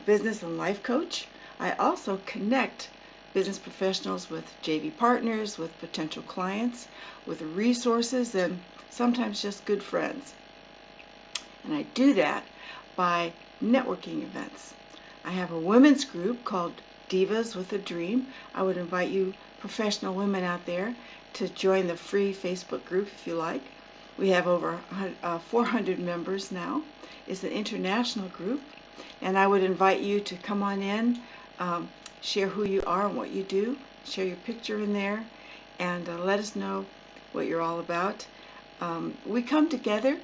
business and life coach. I also connect business professionals with JV partners, with potential clients, with resources, and sometimes just good friends. And I do that by networking events. I have a women's group called Divas with a Dream. I would invite you professional women out there to join the free Facebook group if you like. We have over 400 members now. It's an international group, and I would invite you to come on in, share who you are and what you do, share your picture in there, and let us know what you're all about. We come together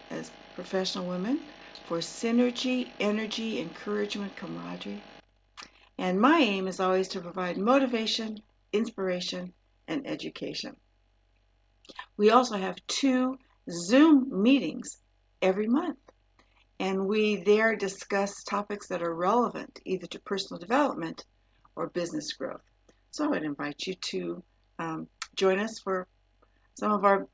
as professional women for synergy, energy, encouragement, camaraderie. And my aim is always to provide motivation, inspiration, and education. We also have 2 Zoom meetings every month, and we there discuss topics that are relevant either to personal development or business growth. So I would invite you to join us for some of our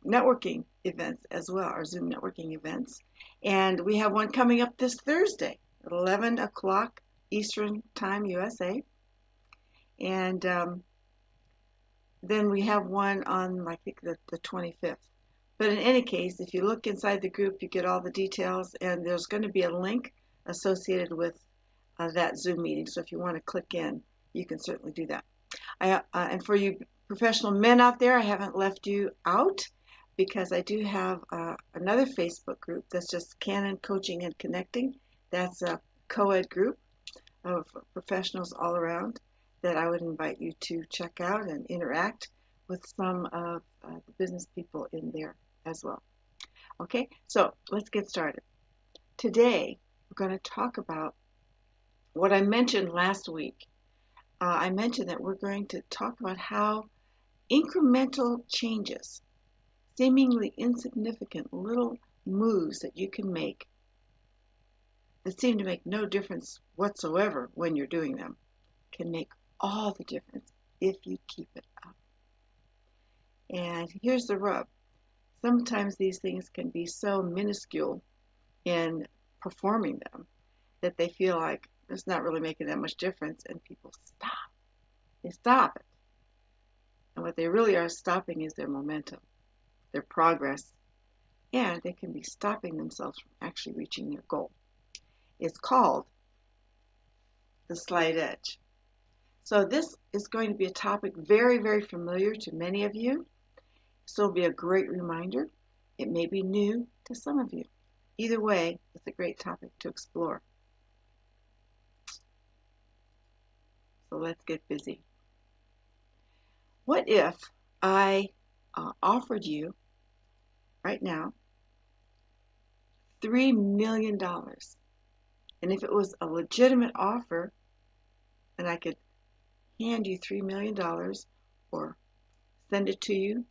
networking events as well, our Zoom networking events. And we have one coming up this Thursday at 11 o'clock Eastern Time, USA. And then we have one on, I think, the 25th. But in any case, if you look inside the group, you get all the details, and there's going to be a link associated with that Zoom meeting. So if you want to click in, you can certainly do that. And for you professional men out there, I haven't left you out, because I do have another Facebook group that's just Canon Coaching and Connecting. That's a co-ed group of professionals all around that I would invite you to check out and interact with some of the business people in there as well. Okay, so let's get started. Today, we're going to talk about what I mentioned last week. I mentioned that we're going to talk about how incremental changes, seemingly insignificant little moves that you can make that seem to make no difference whatsoever when you're doing them, can make all the difference if you keep it up. And here's the rub. Sometimes these things can be so minuscule in performing them that they feel like it's not really making that much difference, and people stop. They stop it. And what they really are stopping is their momentum, their progress, and they can be stopping themselves from actually reaching their goal. It's called the slight edge. So this is going to be a topic very, very familiar to many of you. So it'll be a great reminder. It may be new to some of you. Either way, it's a great topic to explore. So let's get busy. What if I offered you right now $3 million? And if it was a legitimate offer, and I could hand you $3 million or send it to you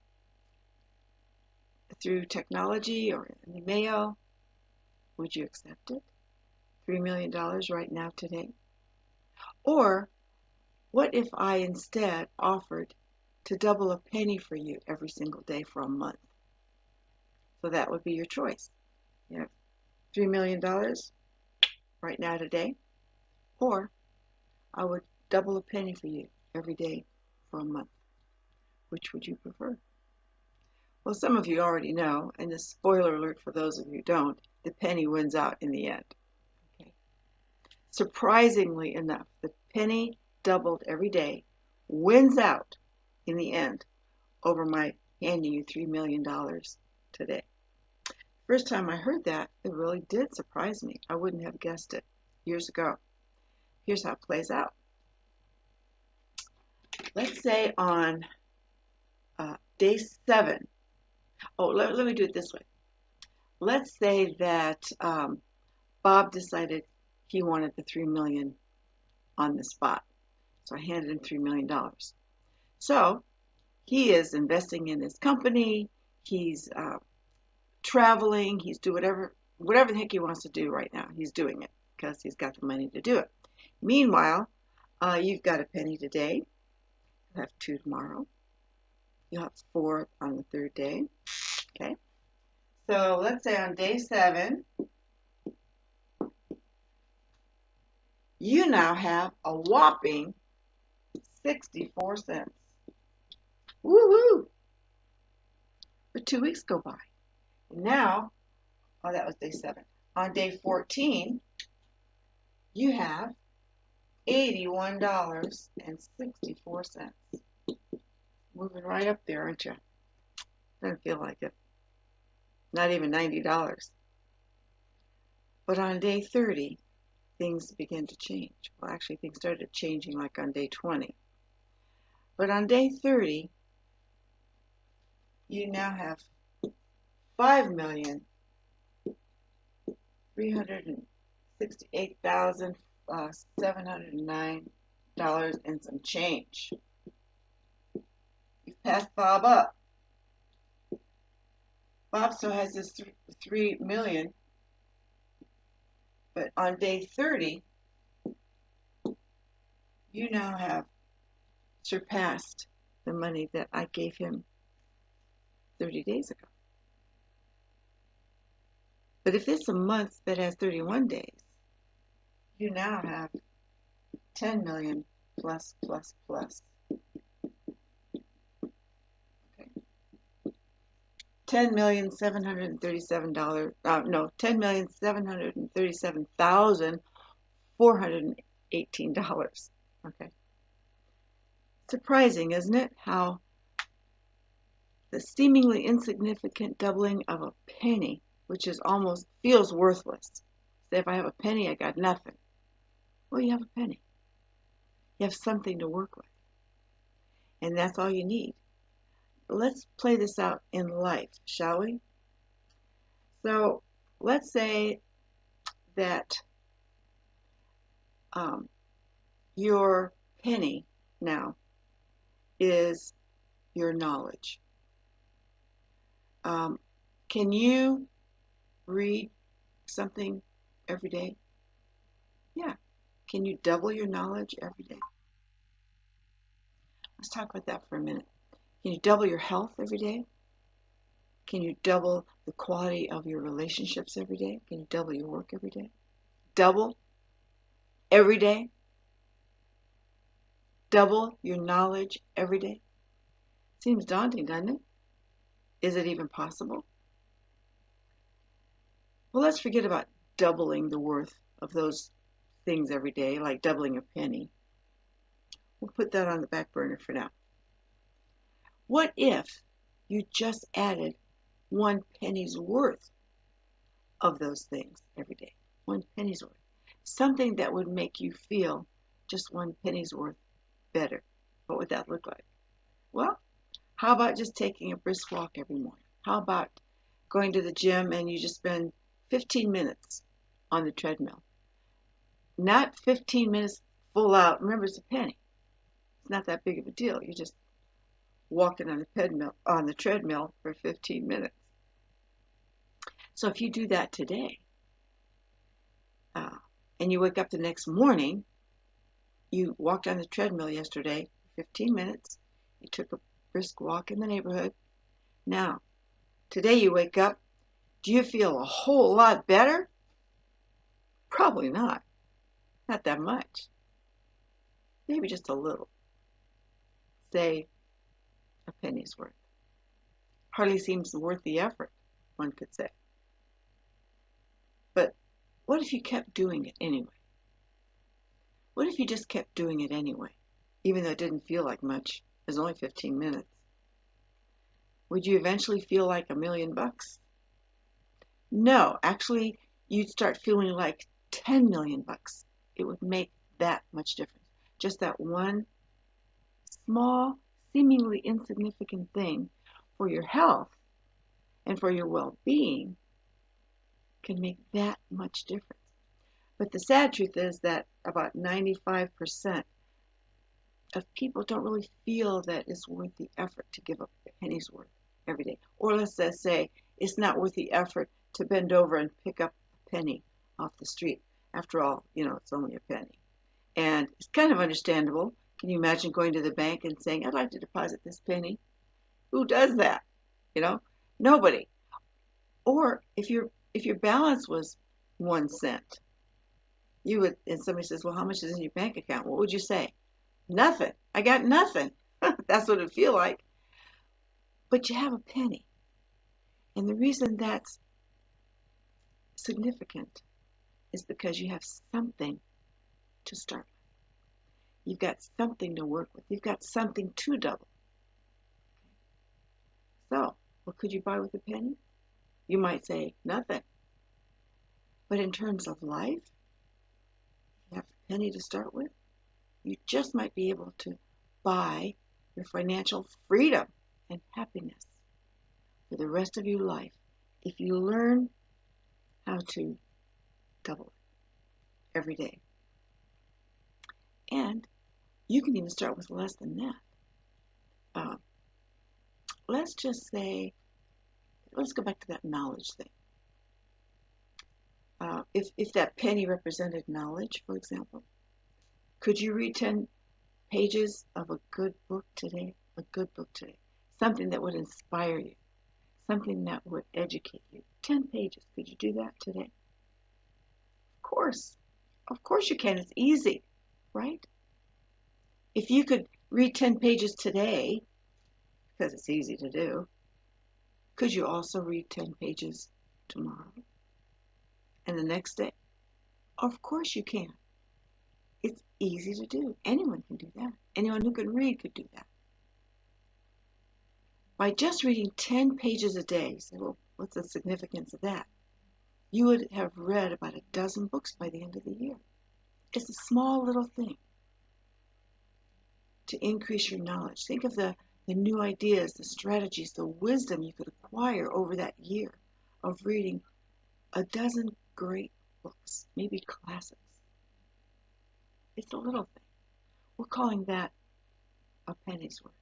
through technology or in the mail, would you accept it? $3 million right now today? Or what if I instead offered to double a penny for you every single day for a month? So that would be your choice. You have $3 million right now today, or I would double a penny for you every day for a month. Which would you prefer? Well, some of you already know, and the spoiler alert for those of you who don't, the penny wins out in the end. Okay. Surprisingly enough, the penny doubled every day wins out in the end over my handing you $3 million today. First time I heard that, it really did surprise me. I wouldn't have guessed it years ago. Here's how it plays out. Let's say on day 7. Oh, let me do it this way. Let's say that Bob decided he wanted the $3 million on the spot. So I handed him $3 million. So he is investing in his company. He's traveling. He's doing whatever the heck he wants to do right now. He's doing it because he's got the money to do it. Meanwhile, you've got a penny today. You'll have 2 tomorrow. You'll have 4 on the 3rd day. Okay. So let's say on day 7, you now have a whopping 64 cents. Woohoo! But 2 weeks go by. And now, oh, that was day 7. On day 14, you have $81.64. Moving right up there, aren't you? Doesn't feel like it. Not even $90. But on day 30, things begin to change. Well, actually, things started changing like on day 20. But on day 30, you now have $5,368,709 and some change. You've passed Bob up. Bob still has this $3 million, but on day 30, you now have surpassed the money that I gave him 30 days ago. But if it's a month that has 31 days, you now have 10 million plus. Okay. $10,737,418. Okay. Surprising, isn't it? How the seemingly insignificant doubling of a penny, which is almost feels worthless. Say if I have a penny, I got nothing. Well, you have a penny. You have something to work with. And that's all you need. Let's play this out in life, shall we? So let's say that your penny now is your knowledge. Can you read something every day? Yeah. Can you double your knowledge every day? Let's talk about that for a minute. Can you double your health every day? Can you double the quality of your relationships every day? Can you double your work every day? Double every day? Double your knowledge every day? Seems daunting, doesn't it? Is it even possible? Well, let's forget about doubling the worth of those things every day, like doubling a penny. We'll put that on the back burner for now. What if you just added 1 penny's worth of those things every day? 1 penny's worth. Something that would make you feel just 1 penny's worth better. What would that look like? Well, how about just taking a brisk walk every morning? How about going to the gym and you just spend 15 minutes on the treadmill? Not 15 minutes full out. Remember, it's a penny. It's not that big of a deal. You're just walking on the treadmill for 15 minutes. So if you do that today, and you wake up the next morning, you walked on the treadmill yesterday, 15 minutes, you took a brisk walk in the neighborhood. Now, today you wake up, do you feel a whole lot better? Probably not. Not that much. Maybe just a little. Say, a penny's worth. Hardly seems worth the effort, one could say. But what if you kept doing it anyway? What if you just kept doing it anyway, even though it didn't feel like much? It was only 15 minutes. Would you eventually feel like $1 million? No, actually, you'd start feeling like $10 million. It would make that much difference. Just that one small, seemingly insignificant thing for your health and for your well-being can make that much difference. But the sad truth is that about 95% of people don't really feel that it's worth the effort to give a penny's worth every day. Or let's just say it's not worth the effort to bend over and pick up a penny off the street. After all, it's only a penny. And it's kind of understandable. Can you imagine going to the bank and saying, I'd like to deposit this penny? Who does that? Nobody. Or if your balance was 1 cent, You would, and somebody says, well, how much is in your bank account? What would you say? Nothing. I got nothing. That's what it feel like. But you have a penny. And the reason that's significant is because you have something to start with. You've got something to work with. You've got something to double. So, what could you buy with a penny? You might say nothing. But in terms of life, you have a penny to start with. You just might be able to buy your financial freedom and happiness for the rest of your life if you learn how to double it every day. And you can even start with less than that. Let's just say, let's go back to that knowledge thing. If that penny represented knowledge, for example, could you read 10 pages of a good book today? A good book today. Something that would inspire you. Something that would educate you. 10 pages. Could you do that today? Of course. Of course you can. It's easy, right? If you could read 10 pages today, because it's easy to do, could you also read 10 pages tomorrow and the next day? Of course you can. It's easy to do. Anyone can do that. Anyone who can read could do that. By just reading 10 pages a day, you say, well, what's the significance of that? You would have read about a dozen books by the end of the year. It's a small little thing to increase your knowledge. Think of the new ideas, the strategies, the wisdom you could acquire over that year of reading a dozen great books, maybe classics. It's a little thing. We're calling that a penny's worth.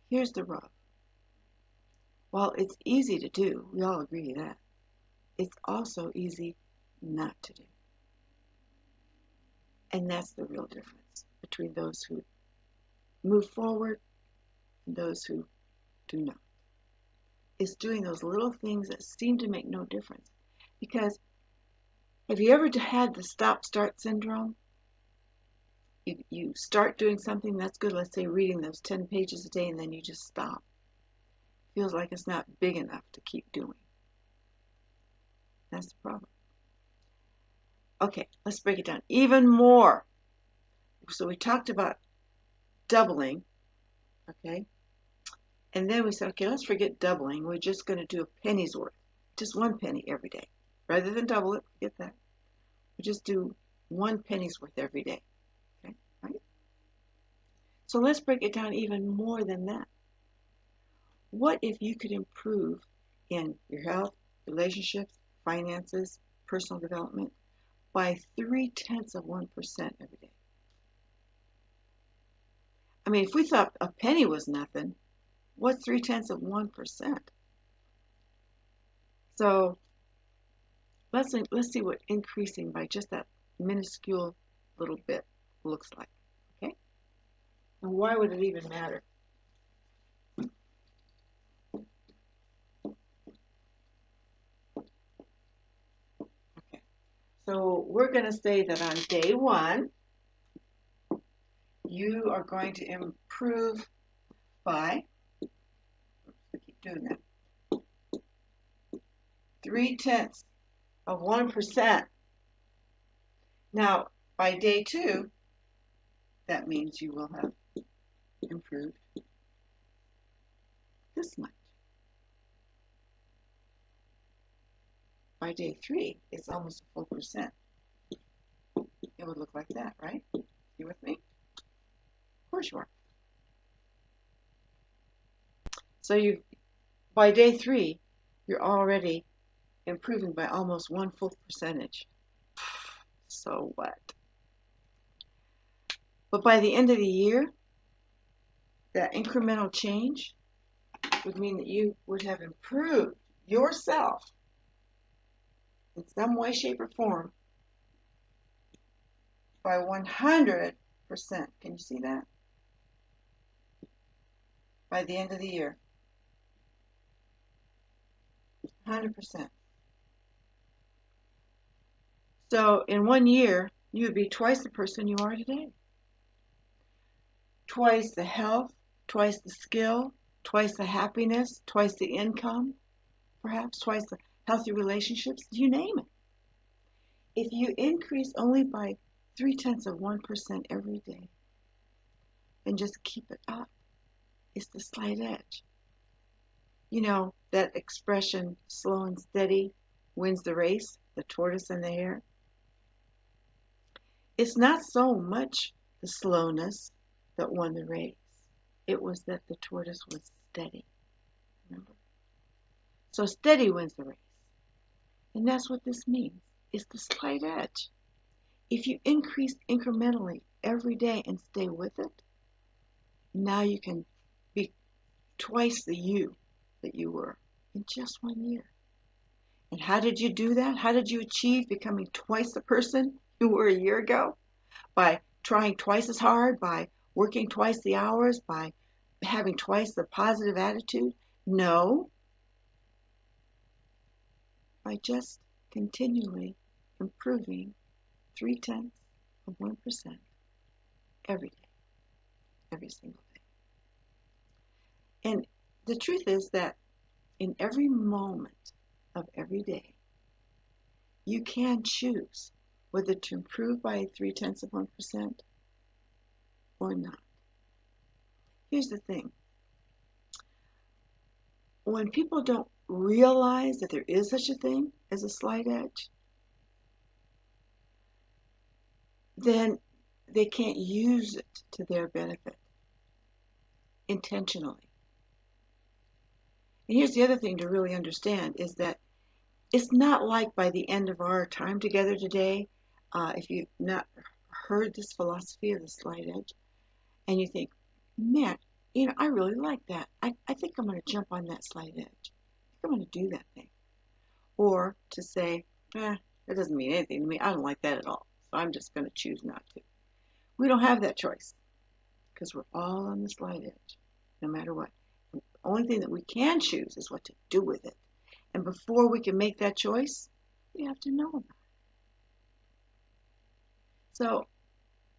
Here's the rub. While it's easy to do, we all agree that, it's also easy not to do. And that's the real difference between those who move forward and those who do not. It's doing those little things that seem to make no difference. Because have you ever had the stop-start syndrome? You start doing something that's good, let's say reading those 10 pages a day, and then you just stop. Feels like it's not big enough to keep doing. That's the problem. Okay, let's break it down even more. So we talked about doubling, okay? And then we said, okay, let's forget doubling. We're just going to do a penny's worth. Just 1 penny every day. Rather than double it, forget that. We just do 1 penny's worth every day. Okay, right? So let's break it down even more than that. What if you could improve in your health, relationships, finances, personal development by 0.3% every day? I mean, if we thought a penny was nothing, what's 0.3%? So let's see what increasing by just that minuscule little bit looks like. Okay? And why would it even matter? Okay. So we're going to say that on day 1, you are going to improve by, we keep doing that, 0.3%. Now, by day 2, that means you will have improved this much. By day 3, it's almost a full percent. It would look like that, right? You with me? Of course you are. So by day 3, you're already improving by almost 1 full percentage. So what? But by the end of the year, that incremental change would mean that you would have improved yourself in some way, shape, or form by 100%. Can you see that? By the end of the year. 100%. So in 1 year, you would be twice the person you are today. Twice the health, twice the skill, twice the happiness, twice the income, perhaps twice the healthy relationships, you name it. If you increase only by 0.3% every day and just keep it up, it's the slight edge. You know, that expression, slow and steady wins the race, the tortoise and the hare. It's not so much the slowness that won the race. It was that the tortoise was steady. Remember? So steady wins the race. And that's what this means. It's the slight edge. If you increase incrementally every day and stay with it, now you can be twice the you that you were in just 1 year. And how did you do that? How did you achieve becoming twice the person you were a year ago? By trying twice as hard, by working twice the hours, by having twice the positive attitude? No, by just continually improving 0.3% every day, every single day. And the truth is that in every moment of every day, you can choose whether to improve by 0.3% or not. Here's the thing. When people don't realize that there is such a thing as a slight edge, then they can't use it to their benefit intentionally. And here's the other thing to really understand is that it's not like by the end of our time together today, if you've not heard this philosophy of the slight edge, and you think, man, I really like that. I think I'm going to jump on that slight edge. I think I'm going to do that thing. Or to say, that doesn't mean anything to me. I don't like that at all. So I'm just going to choose not to. We don't have that choice because we're all on the slight edge, no matter what. The only thing that we can choose is what to do with it. And before we can make that choice, we have to know about it. So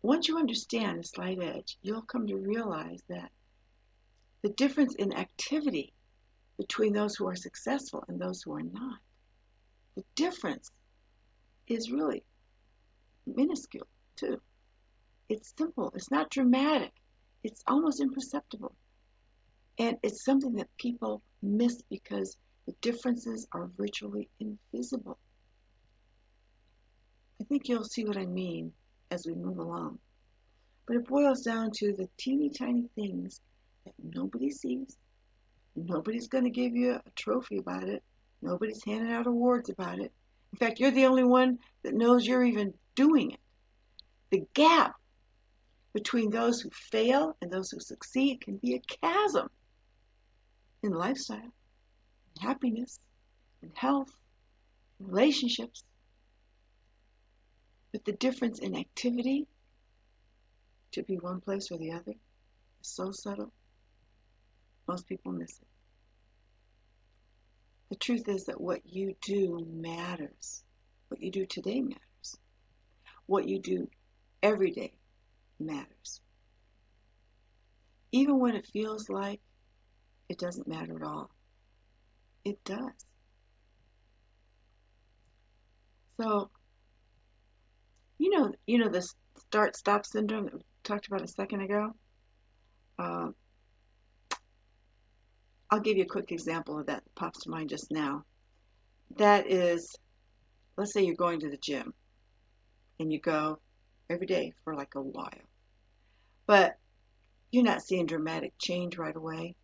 once you understand the slight edge, you'll come to realize that the difference in activity between those who are successful and those who are not, the difference is really minuscule too. It's simple. It's not dramatic. It's almost imperceptible. And it's something that people miss because the differences are virtually invisible. I think you'll see what I mean as we move along. But it boils down to the teeny tiny things that nobody sees. Nobody's going to give you a trophy about it. Nobody's handing out awards about it. In fact, you're the only one that knows you're even doing it. The gap between those who fail and those who succeed can be a chasm in lifestyle, in happiness, in health, in relationships. But the difference in activity to be one place or the other is so subtle, most people miss it. The truth is that what you do matters. What you do today matters. What you do every day matters. Even when it feels like it doesn't matter at all, it does. So, you know the start-stop syndrome that we talked about a second ago? I'll give you a quick example of that pops to mind just now. That is, let's say you're going to the gym and you go every day for like a while, but you're not seeing dramatic change right away,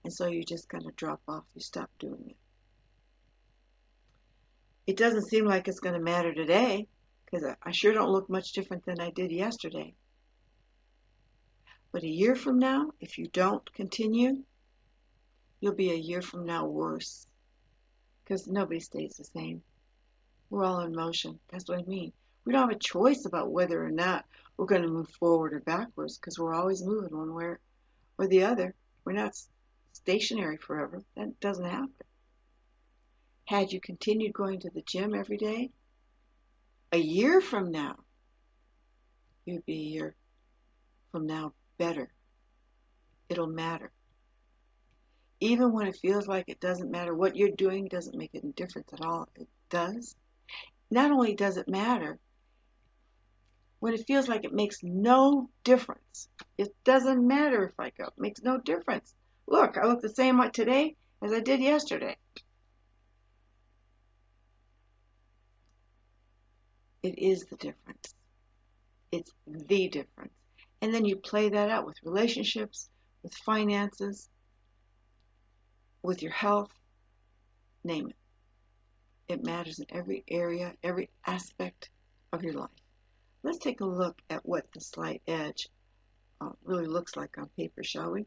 and so you just kind of drop off. You stop doing it. It doesn't seem like it's going to matter today because I sure don't look much different than I did yesterday. But a year from now, if you don't continue, you'll be a year from now worse because nobody stays the same. We're all in motion. That's what I mean. We don't have a choice about whether or not we're going to move forward or backwards because we're always moving one way or the other. We're not stationary forever. That doesn't happen. Had you continued going to the gym every day, A year from now, you'll be a year from now better. It'll matter. Even when it feels like it doesn't matter, what you're doing doesn't make any difference at all. It does. Not only does it matter, when it feels like it makes no difference, it doesn't matter if I go. It makes no difference. Look, I look the same today as I did yesterday. It is the difference. It's the difference. And then you play that out with relationships, with finances, with your health, name it. It matters in every area, every aspect of your life. Let's take a look at what the slight edge really looks like on paper, shall we?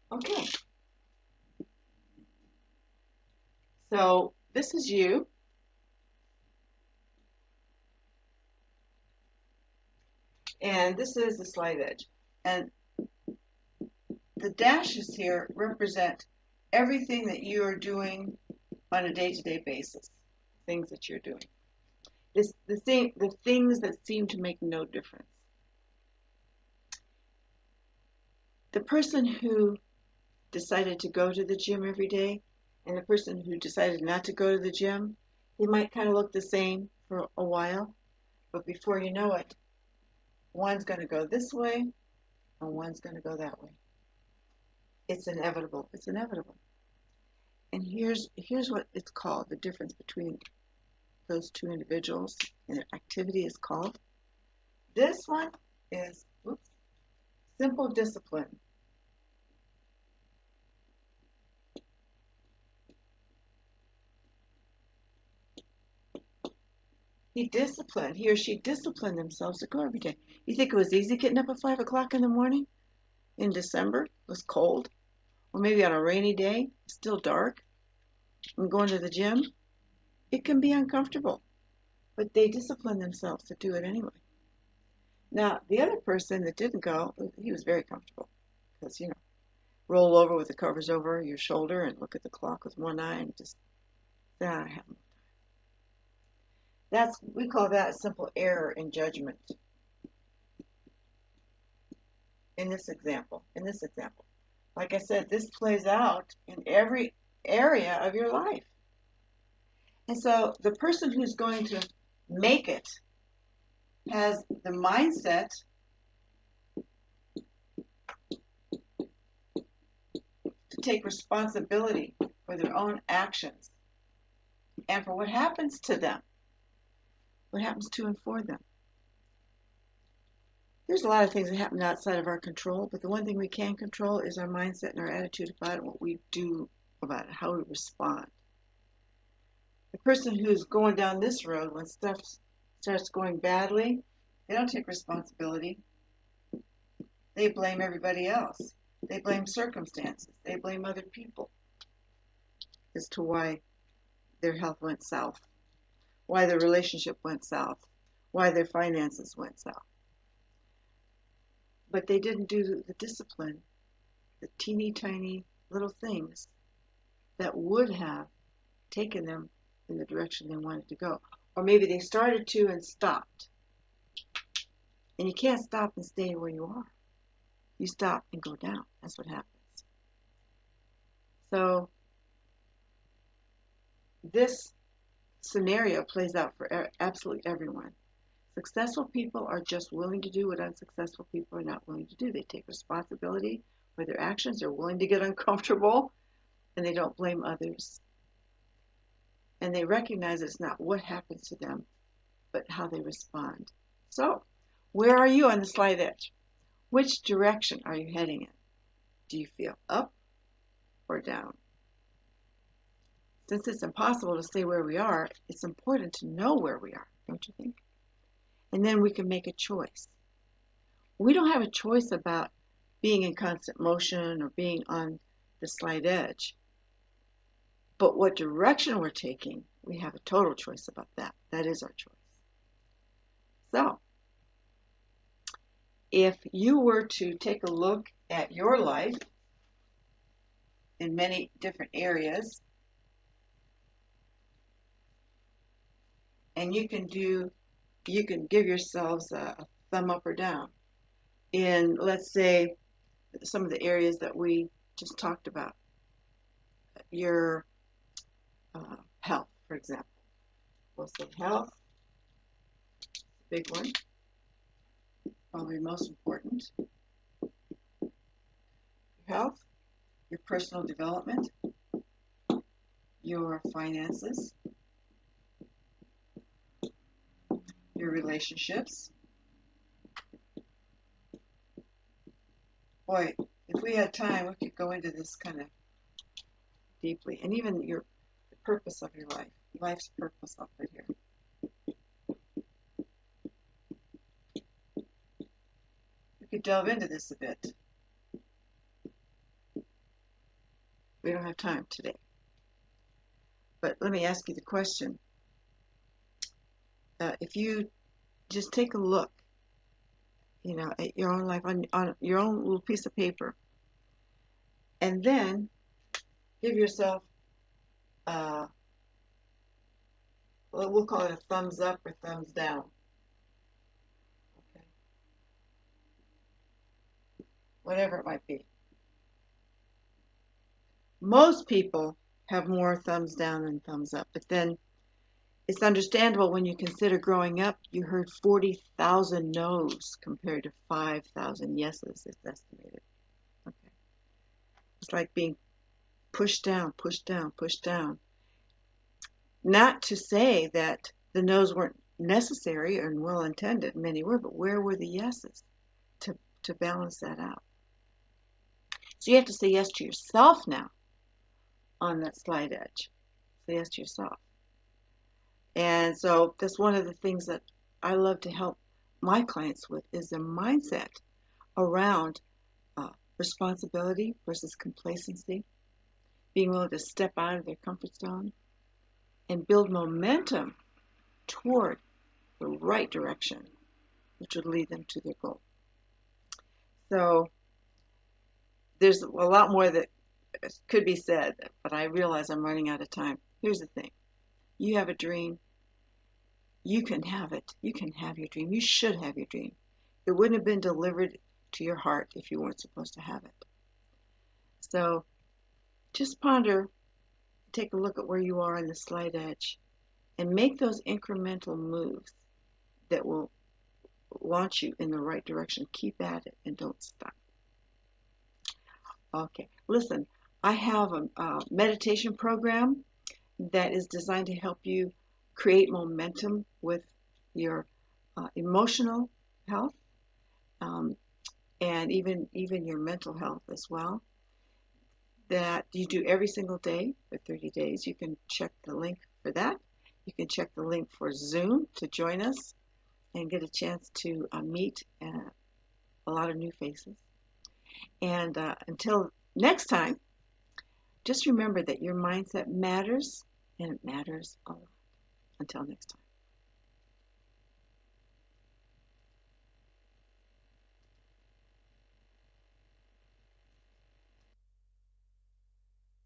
Okay, so this is you, and this is the slight edge. And the dashes here represent everything that you are doing on a day-to-day basis, things that you're doing. The things that seem to make no difference. The person who decided to go to the gym every day and the person who decided not to go to the gym, they might kind of look the same for a while, but before you know it, one's going to go this way and one's going to go that way. It's inevitable. It's inevitable. And here's what it's called, the difference between those two individuals and their activity is called. This one is simple discipline. He or she disciplined themselves to go every day. You think it was easy getting up at 5 o'clock in the morning in December? It was cold. Or maybe on a rainy day, still dark, and going to the gym? It can be uncomfortable, but they disciplined themselves to do it anyway. Now, the other person that didn't go, he was very comfortable because, roll over with the covers over your shoulder and look at the clock with one eye and just, I have we call that a simple error in judgment. In this example, like I said, this plays out in every area of your life. And so the person who's going to make it has the mindset to take responsibility for their own actions and for what happens to them, what happens to and for them. There's a lot of things that happen outside of our control, but the one thing we can control is our mindset and our attitude about it, what we do about it, how we respond. The person who's going down this road when stuff starts going badly, they don't take responsibility. They blame everybody else. They blame circumstances. They blame other people as to why their health went south, why their relationship went south, why their finances went south. But they didn't do the discipline, the teeny tiny little things that would have taken them in the direction they wanted to go. Or maybe they started to and stopped. And you can't stop and stay where you are. You stop and go down. That's what happens. So this scenario plays out for absolutely everyone. Successful people are just willing to do what unsuccessful people are not willing to do. They take responsibility for their actions. They're willing to get uncomfortable, and they don't blame others. And they recognize it's not what happens to them, but how they respond. So, where are you on the slight edge? Which direction are you heading in? Do you feel up or down? Since it's impossible to stay where we are, it's important to know where we are, don't you think? And then we can make a choice. We don't have a choice about being in constant motion or being on the slight edge. But what direction we're taking, we have a total choice about that. That is our choice. So, if you were to take a look at your life in many different areas, and you can give yourselves a thumb up or down in, let's say, some of the areas that we just talked about. Your health, for example. We'll say health, big one, probably most important. Your health, your personal development, your finances, your relationships. Boy, if we had time, we could go into this kind of deeply. And even the purpose of your life, life's purpose up right here. We could delve into this a bit. We don't have time today. But let me ask you the question. If you just take a look, at your own life on your own little piece of paper, and then give yourself, we'll call it a thumbs up or thumbs down. Okay. Whatever it might be. Most people have more thumbs down than thumbs up, but then it's understandable when you consider growing up, you heard 40,000 no's compared to 5,000 yeses, it's estimated. Okay. It's like being pushed down, pushed down, pushed down. Not to say that the no's weren't necessary and well intended, many were, but where were the yeses to balance that out? So you have to say yes to yourself now on that slight edge. Say yes to yourself. And so that's one of the things that I love to help my clients with is their mindset around responsibility versus complacency, being willing to step out of their comfort zone and build momentum toward the right direction, which would lead them to their goal. So there's a lot more that could be said, but I realize I'm running out of time. Here's the thing. You have a dream. You can have it. You can have your dream. You should have your dream. It wouldn't have been delivered to your heart if you weren't supposed to have it. So just ponder, take a look at where you are on the slight edge, and make those incremental moves that will launch you in the right direction. Keep at it and don't stop. Okay, listen, I have a meditation program that is designed to help you create momentum with your emotional health and even your mental health as well, that you do every single day for 30 days. You can check the link for that. You can check the link for Zoom to join us and get a chance to meet a lot of new faces. And until next time, just remember that your mindset matters, and it matters a lot. Until next time.